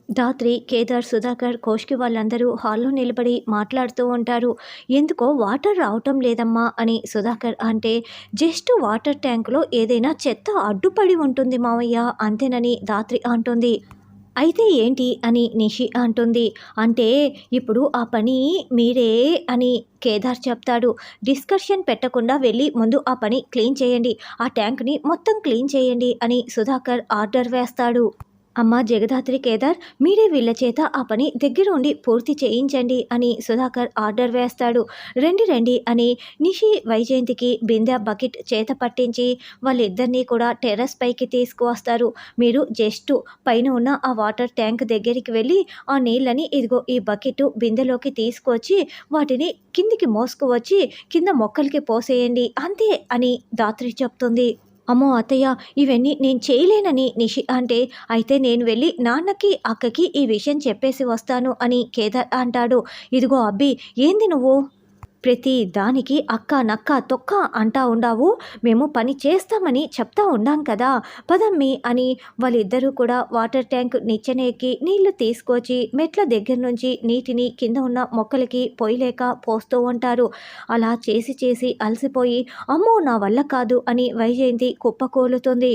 ధాత్రి, కేదార్, సుధాకర్, కౌశికి వాళ్ళందరూ హాల్లో నిలబడి మాట్లాడుతూ ఉంటారు. ఎందుకో వాటర్ రావటం లేదమ్మా అని సుధాకర్ అంటే, జస్ట్ వాటర్ ట్యాంకులో ఏదైనా చెత్త అడ్డుపడి ఉంటుంది మావయ్య అంతేనని ధాత్రి అంటుంది. అయితే ఏంటి అని నిషి అంటుంది. అంటే ఇప్పుడు ఆ పని మీరే అని కేదార్ చెప్తాడు. డిస్కషన్ పెట్టకుండా వెళ్ళి ముందు ఆ పని క్లీన్ చేయండి. ఆ ట్యాంక్ని మొత్తం క్లీన్ చేయండి అని సుధాకర్ ఆర్డర్ వేస్తాడు. అమ్మ జగదాత్రి, కేదార్ మీరే వీళ్ళ చేత ఆ పని దగ్గరుండి పూర్తి చేయించండి అని సుధాకర్ ఆర్డర్ వేస్తాడు. రండి రండి అని నిషి వైజయంతికి బిందె బకెట్ చేత పట్టించి వాళ్ళిద్దరినీ కూడా టెర్రస్ పైకి తీసుకువస్తారు. మీరు జస్ట్ పైన ఉన్న ఆ వాటర్ ట్యాంక్ దగ్గరికి వెళ్ళి ఆ నీళ్ళని ఇదిగో ఈ బకెట్ బిందెలోకి తీసుకొచ్చి వాటిని కిందికి మోసుకువచ్చి కింద మొక్కలకి పోసేయండి అంతే అని ధాత్రి చెప్తుంది. అమ్మో అత్తయ్య, ఇవన్నీ నేను చేయలేనని నిషి అంటే, అయితే నేను వెళ్ళి నాన్నకి అక్కకి ఈ విషయం చెప్పేసి వస్తాను అని కేదార్ అంటాడు. ఇదిగో అబ్బి, ఏంది నువ్వు ప్రతి దానికి అక్క నక్క తొక్క అంటా ఉండావు. మేము పని చేస్తామని చెప్తా ఉండాం కదా, పదమ్మి అని వాళ్ళిద్దరూ కూడా వాటర్ ట్యాంక్ నిచ్చెనెక్కి నీళ్లు తీసుకొచ్చి మెట్ల దగ్గర నుంచి నీటిని కింద ఉన్న మొక్కలకి పొయ్యలేక పోస్తూ ఉంటారు. అలా చేసి చేసి అలసిపోయి అమ్మో నా వల్ల కాదు అని వైజయంతి కుప్పకూలుతుంది.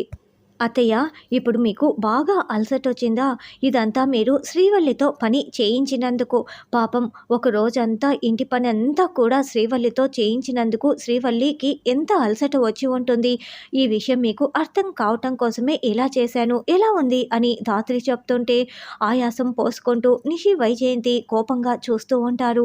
అత్తయ్య, ఇప్పుడు మీకు బాగా అలసట వచ్చిందా? ఇదంతా మీరు శ్రీవల్లితో పని చేయించినందుకు. పాపం ఒక రోజంతా ఇంటి పని అంతా కూడా శ్రీవల్లితో చేయించినందుకు శ్రీవల్లికి ఎంత అలసట వచ్చి ఉంటుంది. ఈ విషయం మీకు అర్థం కావటం కోసమే ఇలా చేశాను. ఎలా ఉంది అని ధాత్రి చెప్తుంటే ఆయాసం పోసుకుంటూ నిషి వైజయంతి కోపంగా చూస్తూ ఉంటారు.